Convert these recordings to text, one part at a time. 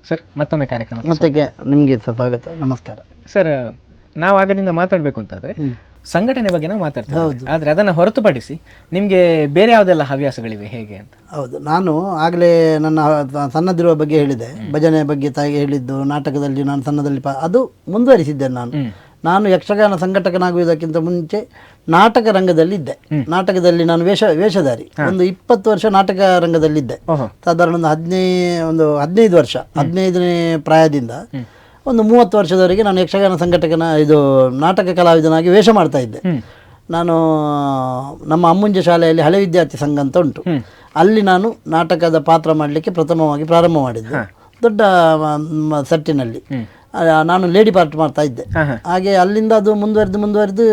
Sir ಮತ್ತೊಮ್ಮೆ ಕಾರ್ಯಕ್ರಮ ಮತ್ತೆ ನಿಮಗೆ ಸ್ವಾಗತ, ನಮಸ್ಕಾರ ಸರ್. ನಾವು ಆಗದಿಂದ ಮಾತಾಡಬೇಕು ಅಂತಂದ್ರೆ ಸಂಘಟನೆ ಬಗ್ಗೆ ನಾವು ಮಾತಾಡ್ತೀವಿ, ಆದ್ರೆ ಅದನ್ನು ಹೊರತುಪಡಿಸಿ ನಿಮಗೆ ಬೇರೆ ಯಾವುದೆಲ್ಲ ಹವ್ಯಾಸಗಳಿವೆ ಹೇಗೆ ಅಂತ? ಹೌದು, ನಾನು ಆಗಲೇ ನನ್ನ ಸಣ್ಣದಿರುವ ಬಗ್ಗೆ ಹೇಳಿದೆ, ಭಜನೆ ಬಗ್ಗೆ ತಾಯಿ ಹೇಳಿದ್ದು, ನಾಟಕದಲ್ಲಿ ನಾನು ಸಣ್ಣದಲ್ಲಿ ಅದು ಮುಂದುವರಿಸಿದ್ದೇನೆ. ನಾನು ಯಕ್ಷಗಾನ ಸಂಘಟಕನಾಗುವುದಕ್ಕಿಂತ ಮುಂಚೆ ನಾಟಕ ರಂಗದಲ್ಲಿ ಇದ್ದೆ. ನಾಟಕದಲ್ಲಿ ನಾನು ವೇಷಧಾರಿ. ಒಂದು 20 ವರ್ಷ ನಾಟಕ ರಂಗದಲ್ಲಿದ್ದೆ. ಸಾಧಾರಣ ಒಂದು 15 ವರ್ಷ, 15ನೇ ಪ್ರಾಯದಿಂದ ಒಂದು 30 ವರ್ಷದವರೆಗೆ ನಾನು ಯಕ್ಷಗಾನ ನಾಟಕ ಕಲಾವಿದನಾಗಿ ವೇಷ ಮಾಡ್ತಾ ಇದ್ದೆ. ನಾನು ನಮ್ಮ ಅಮ್ಮುಂಜೆ ಶಾಲೆಯಲ್ಲಿ ಹಳೆ ವಿದ್ಯಾರ್ಥಿ ಸಂಘ ಅಂತ ಉಂಟು, ಅಲ್ಲಿ ನಾನು ನಾಟಕದ ಪಾತ್ರ ಮಾಡಲಿಕ್ಕೆ ಪ್ರಥಮವಾಗಿ ಪ್ರಾರಂಭ ಮಾಡಿದ್ದೆ. ದೊಡ್ಡ ಸೆಟ್ಟಿನಲ್ಲಿ ನಾನು ಲೇಡಿ ಪಾರ್ಟ್ ಮಾಡ್ತಾ ಇದ್ದೆ. ಹಾಗೆ ಅಲ್ಲಿಂದ ಅದು ಮುಂದುವರೆದು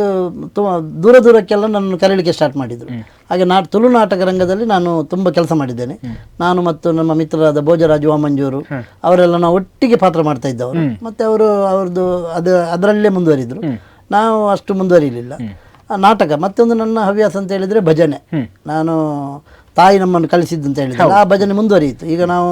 ದೂರಕ್ಕೆಲ್ಲ ನನ್ನ ಕರೀಲಿಕ್ಕೆ ಸ್ಟಾರ್ಟ್ ಮಾಡಿದರು. ಹಾಗೆ ತುಳು ನಾಟಕ ರಂಗದಲ್ಲಿ ನಾನು ತುಂಬ ಕೆಲಸ ಮಾಡಿದ್ದೇನೆ. ನಾನು ಮತ್ತು ನಮ್ಮ ಮಿತ್ರರಾದ ಭೋಜರಾಜ್ ವಾಮಂಜೂರು ಅವರೆಲ್ಲ ನಾವು ಒಟ್ಟಿಗೆ ಪಾತ್ರ ಮಾಡ್ತಾ ಇದ್ದವರು. ಮತ್ತು ಅವ್ರದ್ದು ಅದರಲ್ಲೇ ಮುಂದುವರಿದರು. ನಾವು ಅಷ್ಟು ಮುಂದುವರಿಲಿಲ್ಲ. ನಾಟಕ ಮತ್ತೊಂದು ನನ್ನ ಹವ್ಯಾಸ ಅಂತ ಹೇಳಿದರೆ ಭಜನೆ. ನಾನು ತಾಯಿ ನಮ್ಮನ್ನು ಕಲಿಸಿದ್ದು ಅಂತ ಹೇಳಿದರೆ ಆ ಭಜನೆ ಮುಂದುವರಿಯಿತು. ಈಗ ನಾವು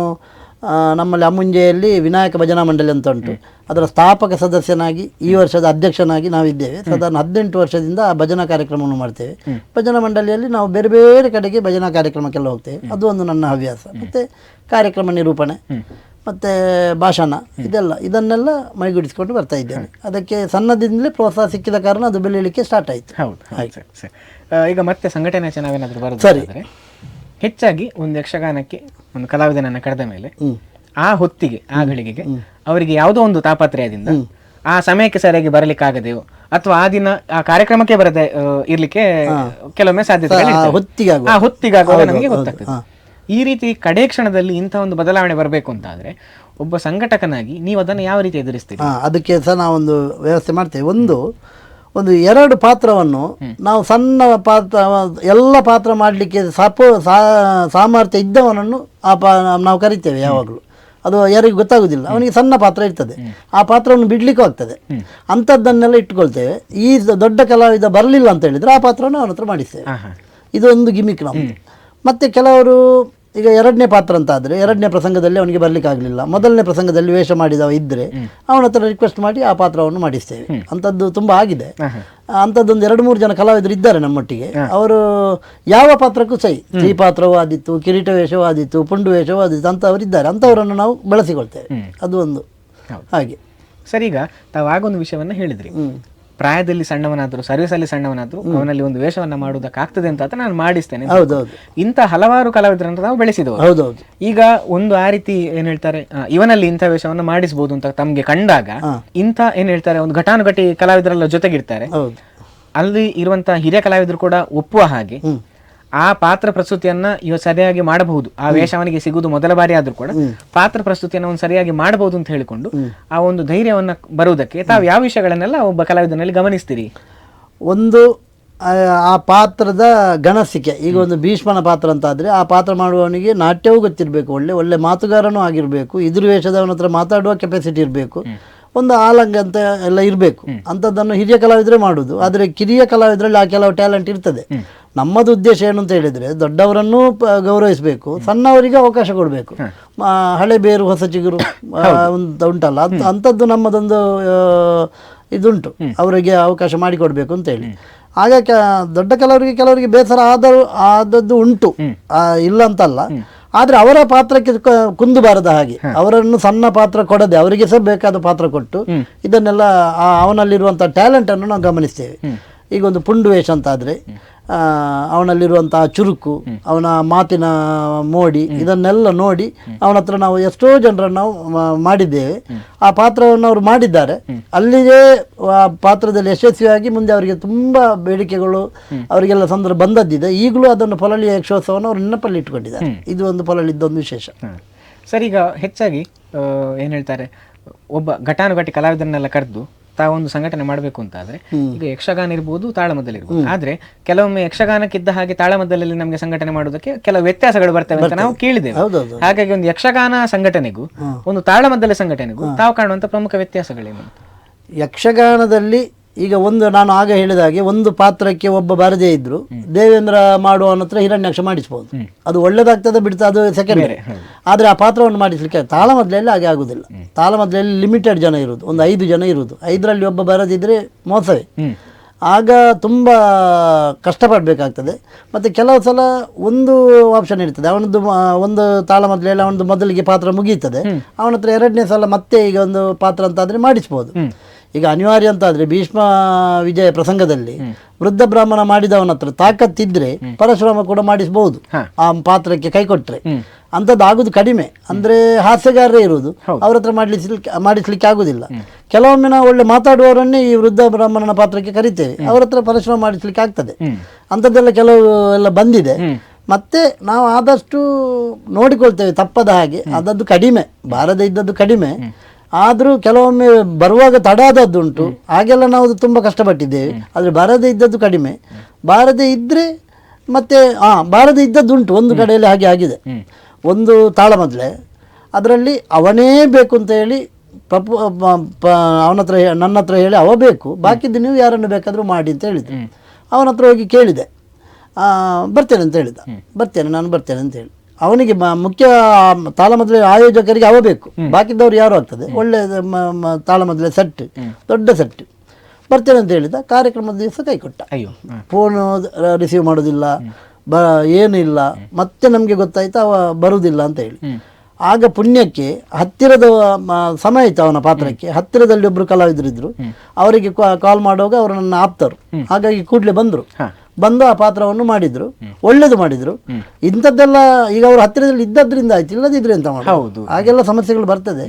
ನಮ್ಮಲ್ಲಿ ಅಮ್ಮುಂಜೆಯಲ್ಲಿ ವಿನಾಯಕ ಭಜನಾ ಮಂಡಳಿ ಅಂತ ಉಂಟು, ಅದರ ಸ್ಥಾಪಕ ಸದಸ್ಯನಾಗಿ ಈ ವರ್ಷದ ಅಧ್ಯಕ್ಷನಾಗಿ ನಾವಿದ್ದೇವೆ. ಸಾಧಾರಣ 18 ವರ್ಷದಿಂದ ಆ ಭಜನಾ ಕಾರ್ಯಕ್ರಮವನ್ನು ಮಾಡ್ತೇವೆ. ಭಜನಾ ಮಂಡಳಿಯಲ್ಲಿ ನಾವು ಬೇರೆ ಬೇರೆ ಕಡೆಗೆ ಭಜನಾ ಕಾರ್ಯಕ್ರಮಕ್ಕೆಲ್ಲ ಹೋಗ್ತೇವೆ. ಅದು ಒಂದು ನನ್ನ ಹವ್ಯಾಸ. ಮತ್ತು ಕಾರ್ಯಕ್ರಮ ನಿರೂಪಣೆ ಮತ್ತು ಭಾಷಣ ಇದನ್ನೆಲ್ಲ ಮೈಗೂಡಿಸಿಕೊಂಡು ಬರ್ತಾ ಇದ್ದೇನೆ. ಅದಕ್ಕೆ ಸಣ್ಣದಿಂದಲೇ ಪ್ರೋತ್ಸಾಹ ಸಿಕ್ಕಿದ ಕಾರಣ ಅದು ಬೆಳೀಲಿಕ್ಕೆ ಸ್ಟಾರ್ಟ್ ಆಯಿತು. ಈಗ ಮತ್ತೆ ಸಂಘಟನೆ ನಾವೇನಾದರೂ ಬರೋದು ಸರಿ, ಹೆಚ್ಚಾಗಿ ಒಂದು ಯಕ್ಷಗಾನಕ್ಕೆ ಒಂದು ಕಲಾವಿದನನ್ನು ಕರೆದ ಮೇಲೆ ಆ ಹೊತ್ತಿಗೆ ಆ ಗಳಿಗೆಗೆ ಅವರಿಗೆ ಯಾವುದೋ ಒಂದು ತಾಪತ್ರಯದಿಂದ ಆ ಸಮಯಕ್ಕೆ ಸರಿಯಾಗಿ ಬರಲಿಕ್ಕಾಗದೆಯೋ ಅಥವಾ ಆ ದಿನ ಆ ಕಾರ್ಯಕ್ರಮಕ್ಕೆ ಬರದೆ ಇರ್ಲಿಕ್ಕೆ ಕೆಲವೊಮ್ಮೆ ಸಾಧ್ಯತೆ ಹೊತ್ತಿಗಾಗುವಾಗ ನಮಗೆ ಗೊತ್ತಾಗ್ತದೆ. ಈ ರೀತಿ ಕಡೆ ಕ್ಷಣದಲ್ಲಿ ಇಂಥ ಒಂದು ಬದಲಾವಣೆ ಬರಬೇಕು ಅಂತ ಆದ್ರೆ ಒಬ್ಬ ಸಂಘಟಕನಾಗಿ ನೀವು ಅದನ್ನು ಯಾವ ರೀತಿ ಎದುರಿಸ್ತೀರಿ? ಅದಕ್ಕೆ ಸಹ ನಾವೊಂದು ವ್ಯವಸ್ಥೆ ಮಾಡ್ತೇವೆ. ಒಂದು 2 ಪಾತ್ರವನ್ನು ನಾವು ಸಣ್ಣ ಪಾತ್ರ ಎಲ್ಲ ಪಾತ್ರ ಮಾಡಲಿಕ್ಕೆ ಸಾಮರ್ಥ್ಯ ಇದ್ದವನನ್ನು ನಾವು ಕರಿತೇವೆ ಯಾವಾಗಲೂ. ಅದು ಯಾರಿಗೂ ಗೊತ್ತಾಗೋದಿಲ್ಲ, ಅವನಿಗೆ ಸಣ್ಣ ಪಾತ್ರ ಇರ್ತದೆ, ಆ ಪಾತ್ರವನ್ನು ಬಿಡಲಿಕ್ಕೂ ಆಗ್ತದೆ. ಅಂಥದ್ದನ್ನೆಲ್ಲ ಇಟ್ಕೊಳ್ತೇವೆ. ಈ ದೊಡ್ಡ ಕಲಾವಿದ ಬರಲಿಲ್ಲ ಅಂತ ಹೇಳಿದರೆ ಆ ಪಾತ್ರವನ್ನು ಅವನ ಹತ್ರ ಮಾಡಿಸ್ತೇವೆ. ಇದೊಂದು ಗಿಮಿಕ್ ನಮ್ಮದು. ಮತ್ತು ಕೆಲವರು ಈಗ 2ನೇ ಪಾತ್ರ ಅಂತ ಆದರೆ 2ನೇ ಪ್ರಸಂಗದಲ್ಲಿ ಅವನಿಗೆ ಬರಲಿಕ್ಕಾಗಲಿಲ್ಲ, ಮೊದಲನೇ ಪ್ರಸಂಗದಲ್ಲಿ ವೇಷ ಮಾಡಿದವ ಇದ್ದರೆ ಅವನ ಹತ್ರ ರಿಕ್ವೆಸ್ಟ್ ಮಾಡಿ ಆ ಪಾತ್ರವನ್ನು ಮಾಡಿಸ್ತೇವೆ. ಅಂಥದ್ದು ತುಂಬ ಆಗಿದೆ. ಅಂಥದ್ದೊಂದು 2-3 ಜನ ಕಲಾವಿದರು ಇದ್ದಾರೆ ನಮ್ಮೊಟ್ಟಿಗೆ. ಅವರು ಯಾವ ಪಾತ್ರಕ್ಕೂ ಸೈ, ಸ್ತ್ರೀ ಪಾತ್ರವೂ ಆದಿತ್ತು, ಕಿರೀಟ ವೇಷವೂ ಆದಿತ್ತು, ಪುಂಡು ವೇಷವೂ ಆದಿತ್ತು, ಅಂಥವ್ರು ಇದ್ದಾರೆ. ಅಂಥವರನ್ನು ನಾವು ಬಳಸಿಕೊಳ್ತೇವೆ. ಅದು ಒಂದು ಹಾಗೆ. ಸರ್, ಈಗ ತಾವು ಆಗೊಂದು ವಿಷಯವನ್ನು ಹೇಳಿದ್ರಿ, ಪ್ರಾಯದಲ್ಲಿ ಸಣ್ಣವನಾದ್ರು ಸರ್ವಿಸಲ್ಲಿ ಸಣ್ಣವನಾದ್ರು ಅವನಲ್ಲಿ ಒಂದು ವೇಷವನ್ನ ಮಾಡುವುದಕ್ಕಾಗ್ತದೆ ಅಂತ ನಾನು ಮಾಡಿಸ್ತೇನೆ. ಇಂಥ ಹಲವಾರು ಕಲಾವಿದರನ್ನು ನಾವು ಬೆಳೆಸಿದವರು. ಈಗ ಒಂದು ಆ ರೀತಿ ಏನ್ ಹೇಳ್ತಾರೆ, ಇವನಲ್ಲಿ ಇಂಥ ವೇಷವನ್ನು ಮಾಡಿಸಬಹುದು ಅಂತ ತಮ್ಗೆ ಕಂಡಾಗ ಇಂಥ ಏನ್ ಹೇಳ್ತಾರೆ ಒಂದು ಘಟಾನುಘಟಿ ಕಲಾವಿದರೆಲ್ಲ ಜೊತೆಗಿರ್ತಾರೆ. ಅಲ್ಲಿ ಇರುವಂತಹ ಹಿರಿಯ ಕಲಾವಿದರು ಕೂಡ ಒಪ್ಪುವ ಹಾಗೆ ಆ ಪಾತ್ರ ಪ್ರಸ್ತುತಿಯನ್ನ ಇವ ಸರಿಯಾಗಿ ಮಾಡಬಹುದು, ಆ ವೇಷ ಅವನಿಗೆ ಸಿಗುವುದು ಮೊದಲ ಬಾರಿ ಆದ್ರೂ ಕೂಡ ಪಾತ್ರ ಪ್ರಸ್ತುತಿಯನ್ನು ಅವನು ಸರಿಯಾಗಿ ಮಾಡಬಹುದು ಅಂತ ಹೇಳಿಕೊಂಡು ಆ ಒಂದು ಧೈರ್ಯವನ್ನ ಬರುವುದಕ್ಕೆ ತಾವು ಯಾವ ವಿಷಯಗಳನ್ನೆಲ್ಲ ಒಬ್ಬ ಕಲಾವಿದನಲ್ಲಿ ಗಮನಿಸ್ತೀರಿ? ಒಂದು ಆ ಪಾತ್ರದ ಗಣಸಿಕೆ. ಈಗ ಒಂದು ಭೀಷ್ಮನ ಪಾತ್ರ ಅಂತ ಆದರೆ ಆ ಪಾತ್ರ ಮಾಡುವವನಿಗೆ ನಾಟ್ಯವೂ ಗೊತ್ತಿರಬೇಕು, ಒಳ್ಳೆ ಮಾತುಗಾರನೂ ಆಗಿರಬೇಕು, ಎದುರು ವೇಷದವನ ಹತ್ರ ಮಾತಾಡುವ ಕೆಪಾಸಿಟಿ ಇರಬೇಕು, ಒಂದು ಆಲಂಗ ಅಂತ ಎಲ್ಲ ಇರಬೇಕು. ಅಂಥದ್ದನ್ನು ಹಿರಿಯ ಕಲಾವಿದರೇ ಮಾಡುವುದು. ಆದರೆ ಕಿರಿಯ ಕಲಾವಿದರಲ್ಲಿ ಆ ಕೆಲವು ಟ್ಯಾಲೆಂಟ್ ಇರ್ತದೆ. ನಮ್ಮದು ಉದ್ದೇಶ ಏನು ಅಂತ ಹೇಳಿದರೆ ದೊಡ್ಡವರನ್ನು ಗೌರವಿಸಬೇಕು, ಸಣ್ಣವರಿಗೆ ಅವಕಾಶ ಕೊಡಬೇಕು. ಹಳೆ ಬೇರು ಹೊಸ ಚಿಗುರು ಉಂಟಲ್ಲ, ಅಂಥದ್ದು ನಮ್ಮದೊಂದು ಇದುಂಟು, ಅವರಿಗೆ ಅವಕಾಶ ಮಾಡಿಕೊಡ್ಬೇಕು ಅಂತೇಳಿ. ಆಗ ದೊಡ್ಡ ಕೆಲವರಿಗೆ ಬೇಸರ ಆದದ್ದು ಉಂಟು, ಇಲ್ಲ ಅಂತಲ್ಲ. ಆದರೆ ಅವರ ಪಾತ್ರಕ್ಕೆ ಕುಂದು ಬಾರದ ಹಾಗೆ ಅವರನ್ನು ಸಣ್ಣ ಪಾತ್ರ ಕೊಡದೆ ಅವರಿಗೆ ಸಹ ಬೇಕಾದ ಪಾತ್ರ ಕೊಟ್ಟು ಇದನ್ನೆಲ್ಲ ಅವನಲ್ಲಿರುವಂಥ ಟ್ಯಾಲೆಂಟನ್ನು ನಾವು ಗಮನಿಸ್ತೇವೆ. ಈಗ ಒಂದು ಪುಂಡು ವೇಷ ಅಂತ ಆದರೆ ಅವನಲ್ಲಿರುವಂತಹ ಚುರುಕು, ಅವನ ಮಾತಿನ ಮೋಡಿ, ಇದನ್ನೆಲ್ಲ ನೋಡಿ ಅವನ ಹತ್ರ ನಾವು ಎಷ್ಟೋ ಜನರನ್ನು ನಾವು ಮಾಡಿದ್ದೇವೆ. ಆ ಪಾತ್ರವನ್ನು ಅವರು ಮಾಡಿದ್ದಾರೆ, ಅಲ್ಲಿಗೆ ಆ ಪಾತ್ರದಲ್ಲಿ ಯಶಸ್ವಿಯಾಗಿ ಮುಂದೆ ಅವರಿಗೆ ತುಂಬ ಬೇಡಿಕೆಗಳು ಅವರಿಗೆಲ್ಲ ಸಂದರ್ಭ ಬಂದದ್ದಿದೆ. ಈಗಲೂ ಅದನ್ನು ಪೊಲಳಿಯ ಯಕ್ಷೋತ್ಸವವನ್ನು ಅವರು ನೆನಪಲ್ಲಿ ಇಟ್ಕೊಂಡಿದ್ದಾರೆ. ಇದು ಒಂದು ಪೊಲಳಿದ್ದೊಂದು ವಿಶೇಷ. ಸರ್, ಈಗ ಹೆಚ್ಚಾಗಿ ಏನು ಹೇಳ್ತಾರೆ, ಒಬ್ಬ ಘಟಾನುಘಟಿ ಕಲಾವಿದರನ್ನೆಲ್ಲ ಕರೆದು ತಾವೊಂದು ಸಂಘಟನೆ ಮಾಡಬೇಕು ಅಂತ ಆದ್ರೆ ಈಗ ಯಕ್ಷಗಾನ ಇರ್ಬೋದು, ತಾಳಮದ್ದಲೆ ಇರ್ಬೋದು. ಆದ್ರೆ ಕೆಲವೊಮ್ಮೆ ಯಕ್ಷಗಾನಕ್ಕಿದ್ದ ಹಾಗೆ ತಾಳಮದ್ದಲೆಯಲ್ಲಿ ನಮಗೆ ಸಂಘಟನೆ ಮಾಡೋದಕ್ಕೆ ಕೆಲವು ವ್ಯತ್ಯಾಸಗಳು ಬರ್ತವೆ ಅಂತ ನಾವು ಕೇಳಿದ್ದೇವೆ. ಹಾಗಾಗಿ ಒಂದು ಯಕ್ಷಗಾನ ಸಂಘಟನೆಗೂ ಒಂದು ತಾಳಮದ್ದಲೆ ಸಂಘಟನೆಗೂ ತಾವು ಕಾಣುವಂತ ಪ್ರಮುಖ ವ್ಯತ್ಯಾಸಗಳೇನು? ಯಕ್ಷಗಾನದಲ್ಲಿ ಈಗ ಒಂದು ನಾನು ಆಗ ಹೇಳಿದ ಹಾಗೆ ಒಂದು ಪಾತ್ರಕ್ಕೆ ಒಬ್ಬ ಬರದೇ ಇದ್ರು ದೇವೇಂದ್ರ ಮಾಡುವವನ ಹತ್ರ ಹಿರಣ್ಯಾಕ್ಷ ಮಾಡಿಸ್ಬೋದು, ಅದು ಒಳ್ಳೇದಾಗ್ತದೆ ಬಿಡ್ತಾ ಅದು ಸೆಕೆಂಡ್. ಆದರೆ ಆ ಪಾತ್ರವನ್ನು ಮಾಡಿಸ್ಲಿಕ್ಕೆ ತಾಳಮದ್ದಲೆಯಲ್ಲಿ ಹಾಗೆ ಆಗುದಿಲ್ಲ. ತಾಳಮದ್ದಲೆಯಲ್ಲಿ ಲಿಮಿಟೆಡ್ ಜನ ಇರುವುದು, ಒಂದು 5 ಜನ ಇರುವುದು, 5ರಲ್ಲಿ ಒಬ್ಬ ಬರದಿದ್ರೆ ಮೋಸವೇ. ಆಗ ತುಂಬ ಕಷ್ಟಪಡಬೇಕಾಗ್ತದೆ. ಮತ್ತು ಕೆಲವು ಸಲ ಒಂದು ಆಪ್ಷನ್ ಇರ್ತದೆ, ಅವನದ್ದು ಒಂದು ತಾಳಮದ್ದಲೆಯಲ್ಲಿ ಅವನದ್ದು ಮೊದಲಿಗೆ ಪಾತ್ರ ಮುಗೀತದೆ, ಅವನ ಹತ್ರ 2ನೇ ಸಲ ಮತ್ತೆ ಈಗ ಒಂದು ಪಾತ್ರ ಅಂತಾದರೆ ಮಾಡಿಸ್ಬೋದು. ಈಗ ಅನಿವಾರ್ಯ ಅಂತಾದರೆ ಭೀಷ್ಮ ವಿಜಯ ಪ್ರಸಂಗದಲ್ಲಿ ವೃದ್ಧ ಬ್ರಾಹ್ಮಣ ಮಾಡಿದವನ ಹತ್ರ ತಾಕತ್ತಿದ್ರೆ ಪರಶುರಾಮ ಕೂಡ ಮಾಡಿಸ್ಬೋದು ಆ ಪಾತ್ರಕ್ಕೆ ಕೈ ಕೊಟ್ಟರೆ. ಅಂಥದ್ದು ಆಗುದು ಕಡಿಮೆ, ಅಂದರೆ ಹಾಸ್ಯಗಾರರೇ ಇರುವುದು, ಅವ್ರ ಹತ್ರ ಮಾಡಿಸ್ಲಿಕ್ಕೆ ಆಗುದಿಲ್ಲ. ಕೆಲವೊಮ್ಮೆ ನಾವು ಒಳ್ಳೆ ಮಾತಾಡುವವರನ್ನೇ ಈ ವೃದ್ಧ ಬ್ರಾಹ್ಮಣನ ಪಾತ್ರಕ್ಕೆ ಕರಿತೇವೆ, ಅವ್ರ ಹತ್ರ ಪರಶುರಾಮ ಮಾಡಿಸ್ಲಿಕ್ಕೆ ಆಗ್ತದೆ. ಅಂಥದ್ದೆಲ್ಲ ಕೆಲವು ಎಲ್ಲ ಬಂದಿದೆ. ಮತ್ತೆ ನಾವು ಆದಷ್ಟು ನೋಡಿಕೊಳ್ತೇವೆ ತಪ್ಪದ ಹಾಗೆ, ಅದದ್ದು ಕಡಿಮೆ, ಬಾರದೇ ಇದ್ದದ್ದು ಕಡಿಮೆ. ಆದರೂ ಕೆಲವೊಮ್ಮೆ ಬರುವಾಗ ತಡ ಆದದ್ದುಂಟು, ಹಾಗೆಲ್ಲ ನಾವು ತುಂಬ ಕಷ್ಟಪಟ್ಟಿದ್ದೇವೆ. ಆದರೆ ಬಾರದೇ ಇದ್ದದ್ದು ಕಡಿಮೆ. ಬಾರದೇ ಇದ್ದರೆ ಮತ್ತೆ ಬಾರದೇ ಇದ್ದದ್ದುಂಟು, ಒಂದು ಕಡೆಯಲ್ಲಿ ಹಾಗೆ ಆಗಿದೆ. ಒಂದು ತಾಳಮದ್ದಲೆ, ಅದರಲ್ಲಿ ಅವನೇ ಬೇಕು ಅಂತ ಹೇಳಿ ಅವನ ಹತ್ರ ನನ್ನ ಹತ್ರ ಹೇಳಿ ಅವ ಬೇಕು, ಬಾಕಿದ್ದು ನೀವು ಯಾರನ್ನು ಬೇಕಾದರೂ ಮಾಡಿ ಅಂತ ಹೇಳಿದ್ರು. ಅವನ ಹತ್ರ ಹೋಗಿ ಕೇಳಿದೆ, ಬರ್ತೇನೆ ಅಂತ ಹೇಳಿದ. ನಾನು ಬರ್ತೇನೆ ಅಂತ ಹೇಳಿ ಅವನಿಗೆ ಮುಖ್ಯ ತಾಳಮದ್ದಲೆ ಆಯೋಜಕರಿಗೆ ಅವ ಬೇಕು, ಬಾಕಿದ್ದವ್ರು ಯಾರು ಆಗ್ತದೆ. ಒಳ್ಳೆ ತಾಳಮದ್ದಲೆ ಸೆಟ್, ದೊಡ್ಡ ಸೆಟ್, ಬರ್ತೇನೆ ಅಂತ ಹೇಳಿದ. ಕಾರ್ಯಕ್ರಮದ ದಿವಸ ಕೈ ಕೊಟ್ಟ, ಫೋನು ರಿಸೀವ್ ಮಾಡೋದಿಲ್ಲ, ಏನೂ ಇಲ್ಲ. ಮತ್ತೆ ನಮಗೆ ಗೊತ್ತಾಯ್ತು ಅವ ಬರುವುದಿಲ್ಲ ಅಂತ ಹೇಳಿ. ಆಗ ಪುಣ್ಯಕ್ಕೆ ಹತ್ತಿರದ ಸಮಯ ಇತ್ತು ಅವನ ಪಾತ್ರಕ್ಕೆ, ಹತ್ತಿರದಲ್ಲಿ ಒಬ್ರು ಕಲಾವಿದರಿದ್ರು, ಅವರಿಗೆ ಕಾಲ್ ಮಾಡುವಾಗ ಅವರು ನನ್ನ ಆಪ್ತರು, ಹಾಗಾಗಿ ಕೂಡಲೇ ಬಂದು ಆ ಪಾತ್ರವನ್ನು ಮಾಡಿದ್ರು, ಒಳ್ಳೇದು ಮಾಡಿದ್ರು. ಇಂಥದ್ದೆಲ್ಲ ಈಗ ಅವರು ಹತ್ತಿರದಲ್ಲಿ ಇದ್ದದ್ರಿಂದ ಆಯ್ತು, ಇಲ್ಲದಿದ್ರೆ ಅಂತ ಮಾಡೋದು, ಹಾಗೆಲ್ಲ ಸಮಸ್ಯೆಗಳು ಬರ್ತದೆ.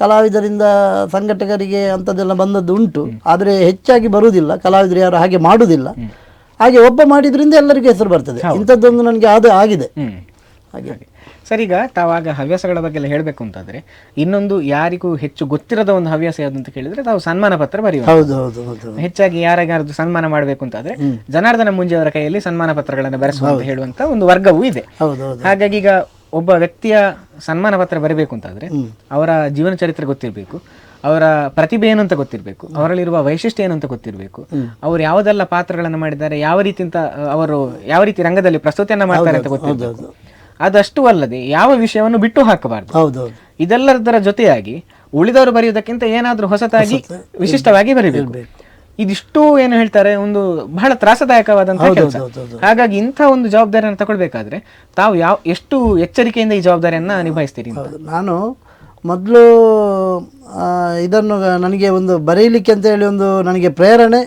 ಕಲಾವಿದರಿಂದ ಸಂಘಟಕರಿಗೆ ಅಂಥದ್ದೆಲ್ಲ ಬಂದದ್ದು ಉಂಟು, ಆದರೆ ಹೆಚ್ಚಾಗಿ ಬರುವುದಿಲ್ಲ. ಕಲಾವಿದರು ಯಾರು ಹಾಗೆ ಮಾಡುವುದಿಲ್ಲ. ಹಾಗೆ ಒಬ್ಬ ಮಾಡಿದ್ರಿಂದ ಎಲ್ಲರಿಗೂ ಹೆಸರು ಬರ್ತದೆ. ಇಂಥದ್ದೊಂದು ನನಗೆ ಅದು ಆಗಿದೆ. ಹಾಗೆ ಸರ್, ಈಗ ತಾವಾಗ ಹವ್ಯಾಸಗಳ ಬಗ್ಗೆ ಎಲ್ಲ ಹೇಳಬೇಕು ಅಂತಾದ್ರೆ, ಇನ್ನೊಂದು ಯಾರಿಗೂ ಹೆಚ್ಚು ಗೊತ್ತಿರದ ಒಂದು ಹವ್ಯಾಸ ಯಾವುದು ಅಂತ ಕೇಳಿದ್ರೆ ತಾವು ಸನ್ಮಾನ ಪತ್ರ ಬರೆಯುವುದು. ಹೌದು. ಹೆಚ್ಚಾಗಿ ಯಾರಿಗಾರದು ಸನ್ಮಾನ ಮಾಡಬೇಕು ಅಂತಾದ್ರೆ ಜನಾರ್ದನ ಮುಂಜೆಯವರ ಕೈಯಲ್ಲಿ ಸನ್ಮಾನ ಪತ್ರಗಳನ್ನು ಬರೆಸುವಂತ ಹೇಳುವಂತ ಒಂದು ವರ್ಗವೂ ಇದೆ. ಹಾಗಾಗಿ ಈಗ ಒಬ್ಬ ವ್ಯಕ್ತಿಯ ಸನ್ಮಾನ ಪತ್ರ ಬರಬೇಕು ಅಂತಾದ್ರೆ ಅವರ ಜೀವನ ಚರಿತ್ರೆ ಗೊತ್ತಿರಬೇಕು, ಅವರ ಪ್ರತಿಭೆ ಏನು ಅಂತ ಗೊತ್ತಿರಬೇಕು, ಅವರಲ್ಲಿರುವ ವೈಶಿಷ್ಟ್ಯ ಏನು ಅಂತ ಗೊತ್ತಿರಬೇಕು, ಅವರು ಯಾವುದೆಲ್ಲ ಪಾತ್ರಗಳನ್ನು ಮಾಡಿದ್ದಾರೆ, ಅವರು ಯಾವ ರೀತಿ ರಂಗದಲ್ಲಿ ಪ್ರಸ್ತುತಿಯನ್ನ ಮಾಡ್ತಾರೆ ಅಂತ ಗೊತ್ತಿರಬೇಕು. ಅದಷ್ಟು ಅಲ್ಲದೆ ಯಾವ ವಿಷಯವನ್ನು ಬಿಟ್ಟು ಹಾಕಬಾರ್ದು. ಇದೆಲ್ಲದರ ಜೊತೆಯಾಗಿ ಉಳಿದವರು ಬರೆಯುವುದಕ್ಕಿಂತ ಏನಾದ್ರೂ ಹೊಸತಾಗಿ ವಿಶಿಷ್ಟವಾಗಿ ಬರೀಬೇಕು. ಇದಿಷ್ಟು ಏನು ಹೇಳ್ತಾರೆ, ಒಂದು ಬಹಳ ತ್ರಾಸದಾಯಕವಾದಂತಹ ಕೆಲಸ. ಹಾಗಾಗಿ ಇಂಥ ಒಂದು ಜವಾಬ್ದಾರಿಯನ್ನು ತಗೊಳ್ಬೇಕಾದ್ರೆ ತಾವು ಎಷ್ಟು ಎಚ್ಚರಿಕೆಯಿಂದ ಈ ಜವಾಬ್ದಾರಿಯನ್ನ ನಿಭಾಯಿಸ್ತೀರಿ? ನಾನು ಮೊದಲು ಇದನ್ನು ನನಗೆ ಒಂದು ಬರೀಲಿಕ್ಕೆ ಅಂತ ಹೇಳಿ ಒಂದು ನನಗೆ ಪ್ರೇರಣೆ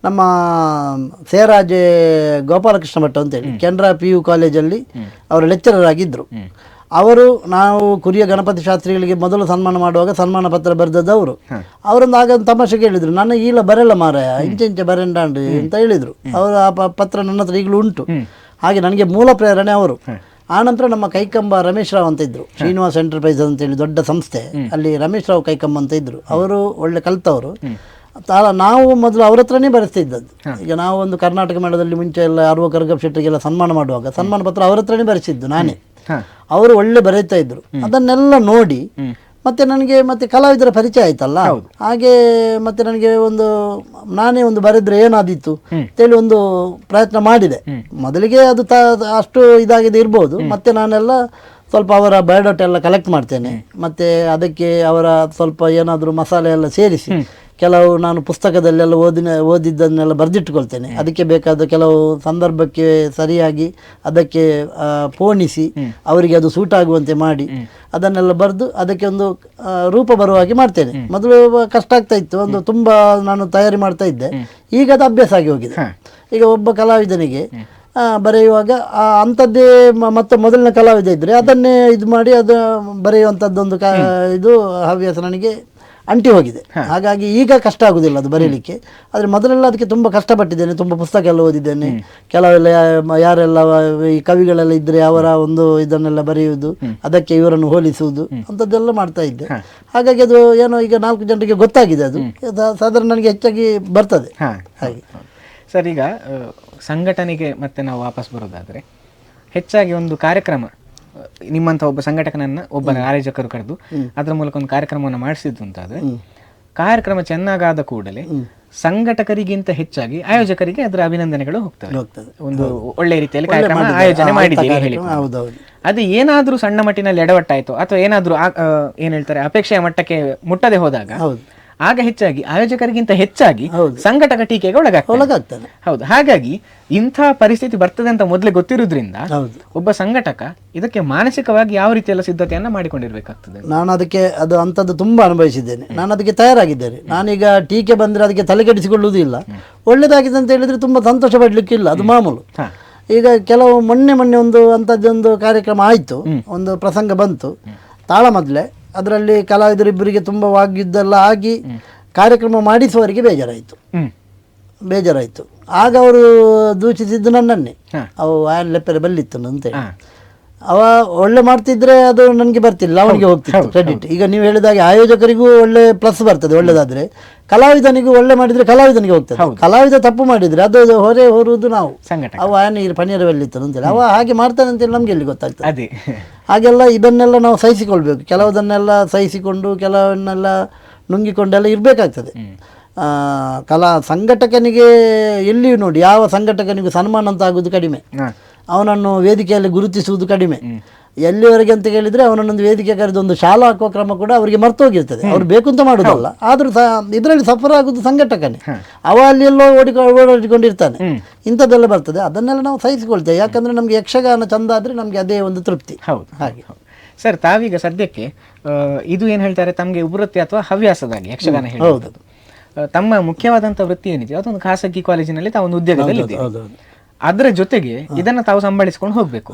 ನಮ್ಮ ಸೇರಾಜೆ ಗೋಪಾಲಕೃಷ್ಣ ಭಟ್ ಅಂತೇಳಿ ಕೆನರಾ PU ಕಾಲೇಜಲ್ಲಿ ಅವರು ಲೆಕ್ಚರರ್ ಆಗಿದ್ದರು. ಅವರು ನಾವು ಕುರಿಯ ಗಣಪತಿ ಶಾಸ್ತ್ರಿಗಳಿಗೆ ಮೊದಲು ಸನ್ಮಾನ ಮಾಡುವಾಗ ಸನ್ಮಾನ ಪತ್ರ ಬರೆದದ್ದು ಅವರು. ಅವರೊಂದು ಆಗ ತಮಾಷೆಗೆ ಹೇಳಿದರು, ನನ್ನ ಈಲ ಬರಲ್ಲ ಮಾರಾಯ, ಇಂಚೆ ಬರೆಂಡಾಂಡು ಅಂತ ಹೇಳಿದರು. ಅವರು ಆ ಪತ್ರ ನನ್ನ ಹತ್ರ ಈಗಲೂ ಉಂಟು. ಹಾಗೆ ನನಗೆ ಮೂಲ ಪ್ರೇರಣೆ ಅವರು. ಆನಂತರ ನಮ್ಮ ಕೈಕಂಬ ರಮೇಶ್ ರಾವ್ ಅಂತ ಇದ್ದರು, ಶ್ರೀನಿವಾಸ್ ಎಂಟರ್ಪ್ರೈಸಸ್ ಅಂತೇಳಿ ದೊಡ್ಡ ಸಂಸ್ಥೆ, ಅಲ್ಲಿ ರಮೇಶ್ ರಾವ್ ಕೈಕಂಬ ಅಂತ ಇದ್ದರು. ಅವರು ಒಳ್ಳೆ ಕಲ್ತವರು. ನಾವು ಮೊದಲು ಅವ್ರ ಹತ್ರನೇ ಬರೆಸ್ತಾ ಇದ್ದದ್ದು. ಈಗ ನಾವು ಒಂದು ಕರ್ನಾಟಕ ಮೇಳದಲ್ಲಿ ಮುಂಚೆ ಎಲ್ಲ ಅರ್ವ ಕರ್ಗಪ್ ಶೆಟ್ಟರಿಗೆಲ್ಲ ಸನ್ಮಾನ ಮಾಡುವಾಗ ಸನ್ಮಾನ ಪತ್ರ ಅವ್ರ ಹತ್ರನೇ ಬರೆಸಿದ್ದು ನಾನೇ. ಅವರು ಒಳ್ಳೆ ಬರೀತಾ ಇದ್ರು. ಅದನ್ನೆಲ್ಲ ನೋಡಿ ಮತ್ತೆ ನನಗೆ ಮತ್ತೆ ಕಲಾವಿದರ ಪರಿಚಯ ಆಯ್ತಲ್ಲ, ಹಾಗೆ ಮತ್ತೆ ನನಗೆ ನಾನೇ ಒಂದು ಬರೆದ್ರೆ ಏನಾದಿತ್ತು ಅಂತೇಳಿ ಒಂದು ಪ್ರಯತ್ನ ಮಾಡಿದೆ. ಮೊದಲಿಗೆ ಅದು ಅಷ್ಟು ಇದಾಗಿದೆ ಇರ್ಬೋದು. ಮತ್ತೆ ನಾನೆಲ್ಲ ಸ್ವಲ್ಪ ಅವರ ಬಯೋಡಾಟಾ ಎಲ್ಲ ಕಲೆಕ್ಟ್ ಮಾಡ್ತೇನೆ, ಮತ್ತೆ ಅದಕ್ಕೆ ಅವರ ಸ್ವಲ್ಪ ಏನಾದರೂ ಮಸಾಲೆ ಎಲ್ಲ ಸೇರಿಸಿ ಕೆಲವು ನಾನು ಪುಸ್ತಕದಲ್ಲೆಲ್ಲ ಓದಿದ್ದನ್ನೆಲ್ಲ ಬರೆದಿಟ್ಟುಕೊಳ್ತೇನೆ. ಅದಕ್ಕೆ ಬೇಕಾದ ಕೆಲವು ಸಂದರ್ಭಕ್ಕೆ ಸರಿಯಾಗಿ ಅದಕ್ಕೆ ಪೋಣಿಸಿ ಅವರಿಗೆ ಅದು ಸೂಟ್ ಆಗುವಂತೆ ಮಾಡಿ ಅದನ್ನೆಲ್ಲ ಬರೆದು ಅದಕ್ಕೆ ಒಂದು ರೂಪ ಬರುವ ಹಾಗೆ ಮಾಡ್ತೇನೆ. ಮೊದಲು ಕಷ್ಟ ಆಗ್ತಾ ಇತ್ತು, ತುಂಬ ನಾನು ತಯಾರಿ ಮಾಡ್ತಾ ಇದ್ದೆ. ಈಗ ಅದು ಅಭ್ಯಾಸ ಆಗಿ ಹೋಗಿದೆ. ಈಗ ಒಬ್ಬ ಕಲಾವಿದನಿಗೆ ಬರೆಯುವಾಗ ಅಂಥದ್ದೇ ಮತ್ತೆ ಮೊದಲಿನ ಕಲಾವಿದ ಇದ್ದರೆ ಅದನ್ನೇ ಇದು ಮಾಡಿ ಅದು ಬರೆಯುವಂಥದ್ದೊಂದು ಇದು ಹವ್ಯಾಸ ನನಗೆ ಅಂಟಿ ಹೋಗಿದೆ. ಹಾಗಾಗಿ ಈಗ ಕಷ್ಟ ಆಗುದಿಲ್ಲ ಅದು ಬರೀಲಿಕ್ಕೆ. ಆದರೆ ಮೊದಲೆಲ್ಲ ಅದಕ್ಕೆ ತುಂಬ ಕಷ್ಟಪಟ್ಟಿದ್ದೇನೆ, ತುಂಬ ಪುಸ್ತಕ ಎಲ್ಲ ಓದಿದ್ದೇನೆ. ಕೆಲವೆಲ್ಲ ಯಾರೆಲ್ಲ ಈ ಕವಿಗಳೆಲ್ಲ ಇದ್ದರೆ ಅವರ ಒಂದು ಇದನ್ನೆಲ್ಲ ಬರೆಯುವುದು, ಅದಕ್ಕೆ ಇವರನ್ನು ಹೋಲಿಸುವುದು ಅಂಥದ್ದೆಲ್ಲ ಮಾಡ್ತಾ ಇದ್ದೆ. ಹಾಗಾಗಿ ಅದು ಏನೋ ಈಗ 4 ಜನರಿಗೆ ಗೊತ್ತಾಗಿದೆ. ಅದು ಸಾಧಾರಣ ನನಗೆ ಹೆಚ್ಚಾಗಿ ಬರ್ತದೆ. ಹಾಗೆ ಸರ್, ಈಗ ಸಂಘಟನೆಗೆ ಮತ್ತೆ ನಾವು ವಾಪಸ್ ಬರೋದಾದರೆ ಹೆಚ್ಚಾಗಿ ಒಂದು ಕಾರ್ಯಕ್ರಮ ನಿಮ್ಮಂಥ ಒಬ್ಬ ಸಂಘಟಕನನ್ನು ಒಬ್ಬ ಆಯೋಜಕರು ಕರೆದು ಅದರ ಮೂಲಕ ಒಂದು ಕಾರ್ಯಕ್ರಮವನ್ನು ಮಾಡಿಸಿದ್ದು ಅಂತಾದರೆ ಕಾರ್ಯಕ್ರಮ ಚೆನ್ನಾಗಾದ ಕೂಡಲೇ ಸಂಘಟಕರಿಗಿಂತ ಹೆಚ್ಚಾಗಿ ಆಯೋಜಕರಿಗೆ ಅದರ ಅಭಿನಂದನೆಗಳು ಹೋಗ್ತವೆ. ಒಂದು ಒಳ್ಳೆ ರೀತಿಯಲ್ಲಿ ಕಾರ್ಯಕ್ರಮ ಆಯೋಜನೆ ಮಾಡಿದ್ದೀರಿ ಹೇಳಿ. ಅದು ಏನಾದ್ರೂ ಸಣ್ಣ ಮಟ್ಟಿನಲ್ಲಿ ಎಡವಟ್ಟಾಯ್ತು ಅಥವಾ ಏನಾದ್ರೂ ಏನ್ ಹೇಳ್ತಾರೆ ಅಪೇಕ್ಷೆಯ ಮಟ್ಟಕ್ಕೆ ಮುಟ್ಟದೆ ಹೋದಾಗ ಆಗ ಹೆಚ್ಚಾಗಿ ಆಯೋಜಕರಿಗಿಂತ ಹೆಚ್ಚಾಗಿ ಸಂಘಟಕ ಟೀಕೆಗೆ ಒಳಗಾಗ್ತಾನೆ. ಹೌದು, ಹಾಗಾಗಿ ಇಂಥ ಪರಿಸ್ಥಿತಿ ಬರ್ತದೆ ಅಂತ ಮೊದಲೇ ಗೊತ್ತಿರೋದ್ರಿಂದ ಒಬ್ಬ ಸಂಘಟಕ ಇದಕ್ಕೆ ಮಾನಸಿಕವಾಗಿ ಯಾವ ರೀತಿಯೆಲ್ಲ ಸಿದ್ಧತೆಯನ್ನ ಮಾಡಿಕೊಂಡಿರ್ಬೇಕಾಗ್ತದೆ. ನಾನು ಅದಕ್ಕೆ ಅಂಥದ್ದು ತುಂಬಾ ಅನುಭವಿಸಿದ್ದೇನೆ. ನಾನು ಅದಕ್ಕೆ ತಯಾರಾಗಿದ್ದೇನೆ. ನಾನೀಗ ಟೀಕೆ ಬಂದ್ರೆ ಅದಕ್ಕೆ ತಲೆಕೆಡಿಸಿಕೊಳ್ಳುವುದೂ ಇಲ್ಲ. ಒಳ್ಳೇದಾಗಿದೆ ಅಂತ ಹೇಳಿದ್ರೆ ತುಂಬಾ ಸಂತೋಷ ಪಡ್ಲಿಕ್ಕಿಲ್ಲ, ಅದು ಮಾಮೂಲು. ಈಗ ಕೆಲವು ಮೊನ್ನೆ ಒಂದು ಅಂಥದ್ದೊಂದು ಕಾರ್ಯಕ್ರಮ ಆಯ್ತು, ಒಂದು ಪ್ರಸಂಗ ಬಂತು ತಾಳ ಮೊದಲೇ, ಅದರಲ್ಲಿ ಕಲಾವಿದರಿಬ್ಬರಿಗೆ ತುಂಬ ವಾಗ್ಯುದ್ಧೆಲ್ಲ ಆಗಿ ಕಾರ್ಯಕ್ರಮ ಮಾಡಿಸುವವರಿಗೆ ಬೇಜಾರಾಯಿತು. ಆಗ ಅವರು ದೂಷಿಸಿದ್ದು ನನ್ನನ್ನೇ, ಅವು ಆಯನ್ ಲೆಪ್ಪರೆ ಬಲ್ಲಿತ್ತು ಅಂತೇಳಿ. ಅವ ಒಳ್ಳೆ ಮಾಡ್ತಿದ್ರೆ ಅದು ನನಗೆ ಬರ್ತಿಲ್ಲ, ಅವನಿಗೆ ಹೋಗ್ತಿತ್ತು ಕ್ರೆಡಿಟ್. ಈಗ ನೀವು ಹೇಳಿದಾಗೆ ಆಯೋಜಕರಿಗೂ ಒಳ್ಳೆ ಪ್ಲಸ್ ಬರ್ತದೆ ಒಳ್ಳೆದಾದ್ರೆ, ಕಲಾವಿದನಿಗೂ ಒಳ್ಳೆ ಮಾಡಿದ್ರೆ ಕಲಾವಿದನಿಗೆ ಹೋಗ್ತದೆ. ಕಲಾವಿದ ತಪ್ಪು ಮಾಡಿದ್ರೆ ಅದು ಹೊರುವುದು ನಾವು, ಅವ ಆಯನ ಪನಿಯರ ಬಲ್ಲಿತ್ತು ಅಂತೇಳಿ. ಅವ ಹಾಗೆ ಮಾಡ್ತಾನೆ ಅಂತೇಳಿ ನಮ್ಗೆ ಎಲ್ಲಿ ಗೊತ್ತಾಗ್ತದೆ. ಹಾಗೆಲ್ಲ ಇದನ್ನೆಲ್ಲ ನಾವು ಸಹಿಸಿಕೊಳ್ಬೇಕು. ಕೆಲವುದನ್ನೆಲ್ಲ ಸಹಿಸಿಕೊಂಡು ಕೆಲವನ್ನೆಲ್ಲ ನುಂಗಿಕೊಂಡೆಲ್ಲ ಇರಬೇಕಾಗ್ತದೆ. ಸಂಘಟಕನಿಗೆ ಎಲ್ಲಿಯೂ ನೋಡಿ, ಯಾವ ಸಂಘಟಕನಿಗೂ ಸನ್ಮಾನ ಅಂತ ಆಗುವುದು ಕಡಿಮೆ, ಅವನನ್ನು ವೇದಿಕೆಯಲ್ಲಿ ಗುರುತಿಸುವುದು ಕಡಿಮೆ. ಎಲ್ಲಿವರೆಗೆ ಅಂತ ಹೇಳಿದ್ರೆ ಅವನನ್ನೊಂದು ವೇದಿಕೆ ಕರೆದು ಒಂದು ಶಾಲಾ ಹಾಕುವ ಕ್ರಮ ಕೂಡ ಅವರಿಗೆ ಮರ್ತೋಗಿರ್ತದೆ. ಅವ್ರು ಬೇಕು ಅಂತ ಮಾಡೋದಲ್ಲ, ಆದ್ರೂ ಇದರಲ್ಲಿ ಸಫರ್ ಆಗುದು ಸಂಘಟಕನೇ. ಅವ ಅಲ್ಲೆಲ್ಲೋ ಓಡಿಕೊಂಡಿರ್ತಾನೆ, ಇಂಥದ್ದೆಲ್ಲ ಬರ್ತದೆ. ಅದನ್ನೆಲ್ಲ ನಾವು ಸಹಿಸಿಕೊಳ್ತೇವೆ, ಯಾಕಂದ್ರೆ ನಮ್ಗೆ ಯಕ್ಷಗಾನ ಚಂದ ಆದ್ರೆ ನಮ್ಗೆ ಅದೇ ಒಂದು ತೃಪ್ತಿ. ಹಾಗೆ ಸರ್, ತಾವೀಗ ಸದ್ಯಕ್ಕೆ ಇದು ಏನ್ ಹೇಳ್ತಾರೆ ತಮ್ಗೆ ವೃತ್ತಿ ಅಥವಾ ಹವ್ಯಾಸದಾಗಿ ಯಕ್ಷಗಾನ ಹೇಳೋದು, ತಮ್ಮ ಮುಖ್ಯವಾದಂತ ವೃತ್ತಿ ಏನಿದೆ ಅದೊಂದು ಖಾಸಗಿ ಕಾಲೇಜಿನಲ್ಲಿ ತಾವೊಂದು ಉದ್ಯೋಗದಲ್ಲಿ ಇದೆ. ಅದರ ಜೊತೆಗೆ ಇದನ್ನ ತಾವು ಸಂಭಾಳಿಸ್ಕೊಂಡು ಹೋಗ್ಬೇಕು.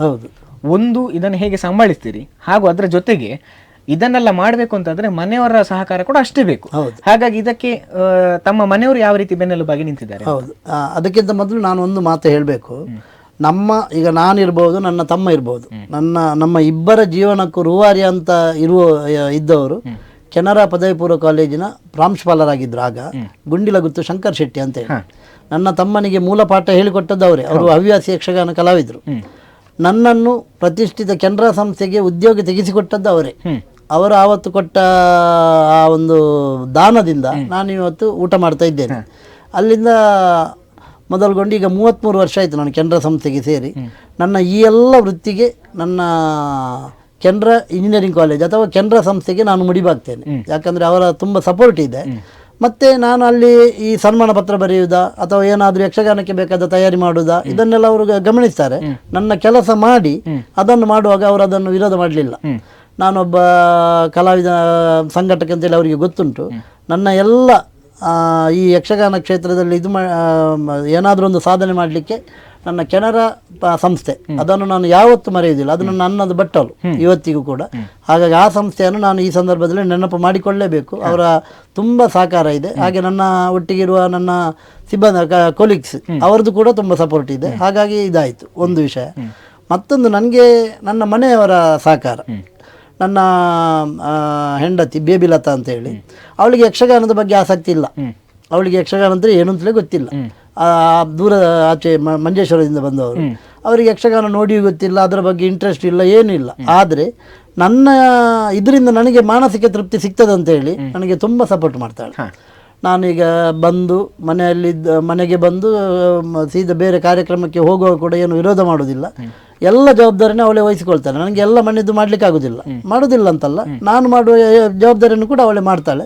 ಒಂದು ಇದನ್ನು ಹೇಗೆ ಸಂಭಾಳಿಸ್ತೀರಿ, ಹಾಗೂ ಅದರ ಜೊತೆಗೆ ಇದನ್ನೆಲ್ಲ ಮಾಡಬೇಕು ಅಂತಂದ್ರೆ ಮನೆಯವರ ಸಹಕಾರ ಕೂಡ ಅಷ್ಟೇ ಬೇಕು. ಹಾಗಾಗಿ ಇದಕ್ಕೆ ತಮ್ಮ ಮನೆಯವರು ಯಾವ ರೀತಿ ಬೆನ್ನೆಲುಬಾಗಿ ನಿಂತಿದ್ದಾರೆ? ಹೌದು, ಅದಕ್ಕಿಂತ ಮೊದಲು ನಾನು ಒಂದು ಮಾತು ಹೇಳಬೇಕು. ಈಗ ನಾನಿರ್ಬೋದು, ನನ್ನ ತಮ್ಮ ಇರ್ಬೋದು, ನಮ್ಮ ಇಬ್ಬರ ಜೀವನಕ್ಕೂ ರೂವಾರಿ ಅಂತ ಇದ್ದವರು ಕೆನರಾ ಪದವಿ ಪೂರ್ವ ಕಾಲೇಜಿನ ಪ್ರಾಂಶುಪಾಲರಾಗಿದ್ರು ಆಗ, ಗುಂಡಿಲಗುತ್ತು ಶಂಕರ್ ಶೆಟ್ಟಿ ಅಂತ ಹೇಳಿ. ನನ್ನ ತಮ್ಮನಿಗೆ ಮೂಲ ಪಾಠ ಹೇಳಿಕೊಟ್ಟದ್ದು ಅವರೇ. ಅವರು ಹವ್ಯಾಸಿ ಯಕ್ಷಗಾನ ಕಲಾವಿದರು. ನನ್ನನ್ನು ಪ್ರತಿಷ್ಠಿತ ಕೆನರಾ ಸಂಸ್ಥೆಗೆ ಉದ್ಯೋಗ ತೆಗೆಸಿಕೊಟ್ಟದ್ದು ಅವರೇ. ಅವರು ಆವತ್ತು ಕೊಟ್ಟ ಆ ಒಂದು ದಾನದಿಂದ ನಾನು ಇವತ್ತು ಊಟ ಮಾಡ್ತಾ ಇದ್ದೇನೆ. ಅಲ್ಲಿಂದ ಮೊದಲುಗೊಂಡು ಈಗ 33 ವರ್ಷ ಆಯಿತು ನಾನು ಕೆನರಾ ಸಂಸ್ಥೆಗೆ ಸೇರಿ. ನನ್ನ ಈ ಎಲ್ಲ ವೃತ್ತಿಗೆ ನನ್ನ ಕೆನರಾ ಇಂಜಿನಿಯರಿಂಗ್ ಕಾಲೇಜ್ ಅಥವಾ ಕೆನರಾ ಸಂಸ್ಥೆಗೆ ನಾನು ಮುಡಿಬಾಗ್ತೇನೆ. ಯಾಕಂದರೆ ಅವರ ತುಂಬ ಸಪೋರ್ಟ್ ಇದೆ. ಮತ್ತು ನಾನು ಅಲ್ಲಿ ಈ ಸನ್ಮಾನ ಪತ್ರ ಬರೆಯುವುದಾ ಅಥವಾ ಏನಾದರೂ ಯಕ್ಷಗಾನಕ್ಕೆ ಬೇಕಾದ ತಯಾರಿ ಮಾಡುವುದಾ ಇದನ್ನೆಲ್ಲ ಅವರು ಗಮನಿಸ್ತಾರೆ. ನನ್ನ ಕೆಲಸ ಮಾಡಿ ಅದನ್ನು ಮಾಡುವಾಗ ಅವರು ಅದನ್ನು ವಿರೋಧ ಮಾಡಲಿಲ್ಲ. ನಾನೊಬ್ಬ ಕಲಾವಿದ ಸಂಘಟಕ ಅಂತೇಳಿ ಅವರಿಗೆ ಗೊತ್ತುಂಟು. ನನ್ನ ಎಲ್ಲ ಈ ಯಕ್ಷಗಾನ ಕ್ಷೇತ್ರದಲ್ಲಿ ಏನಾದರೂ ಒಂದು ಸಾಧನೆ ಮಾಡಲಿಕ್ಕೆ ನನ್ನ ಕೆನರಾ ಸಂಸ್ಥೆ ಅದನ್ನು ನಾನು ಯಾವತ್ತೂ ಮರೆಯುವುದಿಲ್ಲ. ಅದು ನನ್ನದು ಬಟ್ಟಲು ಇವತ್ತಿಗೂ ಕೂಡ. ಹಾಗಾಗಿ ಆ ಸಂಸ್ಥೆಯನ್ನು ನಾನು ಈ ಸಂದರ್ಭದಲ್ಲಿ ನೆನಪು ಮಾಡಿಕೊಳ್ಳಲೇಬೇಕು. ಅವರ ತುಂಬ ಸಹಕಾರ ಇದೆ. ಹಾಗೆ ನನ್ನ ಒಟ್ಟಿಗಿರುವ ನನ್ನ ಸಿಬ್ಬಂದಿ ಕೊಲೀಗ್ಸ್ ಅವರದ್ದು ಕೂಡ ತುಂಬ ಸಪೋರ್ಟ್ ಇದೆ. ಹಾಗಾಗಿ ಇದಾಯಿತು ಒಂದು ವಿಷಯ. ಮತ್ತೊಂದು, ನನಗೆ ನನ್ನ ಮನೆಯವರ ಸಹಕಾರ. ನನ್ನ ಹೆಂಡತಿ ಬೇಬಿಲತಾ ಅಂತ ಹೇಳಿ, ಅವಳಿಗೆ ಯಕ್ಷಗಾನದ ಬಗ್ಗೆ ಆಸಕ್ತಿ ಇಲ್ಲ. ಅವಳಿಗೆ ಯಕ್ಷಗಾನ ಅಂದರೆ ಏನು ಅಂತಲೇ ಗೊತ್ತಿಲ್ಲ. ದೂರ ಆಚೆ ಮಂಜೇಶ್ವರದಿಂದ ಬಂದವರು, ಅವರಿಗೆ ಯಕ್ಷಗಾನ ನೋಡಿಯೂ ಗೊತ್ತಿಲ್ಲ, ಅದರ ಬಗ್ಗೆ ಇಂಟ್ರೆಸ್ಟ್ ಇಲ್ಲ, ಏನೂ ಇಲ್ಲ. ಆದರೆ ನನ್ನ ಇದರಿಂದ ನನಗೆ ಮಾನಸಿಕ ತೃಪ್ತಿ ಸಿಗ್ತದೆ ಅಂತೇಳಿ ನನಗೆ ತುಂಬ ಸಪೋರ್ಟ್ ಮಾಡ್ತಾಳೆ. ನಾನೀಗ ಬಂದು ಮನೆಗೆ ಬಂದು ಸೀದಾ ಬೇರೆ ಕಾರ್ಯಕ್ರಮಕ್ಕೆ ಹೋಗುವಾಗ ಕೂಡ ಏನು ವಿರೋಧ ಮಾಡೋದಿಲ್ಲ. ಎಲ್ಲ ಜವಾಬ್ದಾರಿನ ಅವಳೇ ವಹಿಸಿಕೊಳ್ತಾಳೆ. ನನಗೆ ಎಲ್ಲ ಮನೆಯದ್ದು ಮಾಡ್ಲಿಕ್ಕೆ ಮಾಡೋದಿಲ್ಲ ಅಂತಲ್ಲ, ನಾನು ಮಾಡುವ ಜವಾಬ್ದಾರಿಯನ್ನು ಕೂಡ ಅವಳೇ ಮಾಡ್ತಾಳೆ.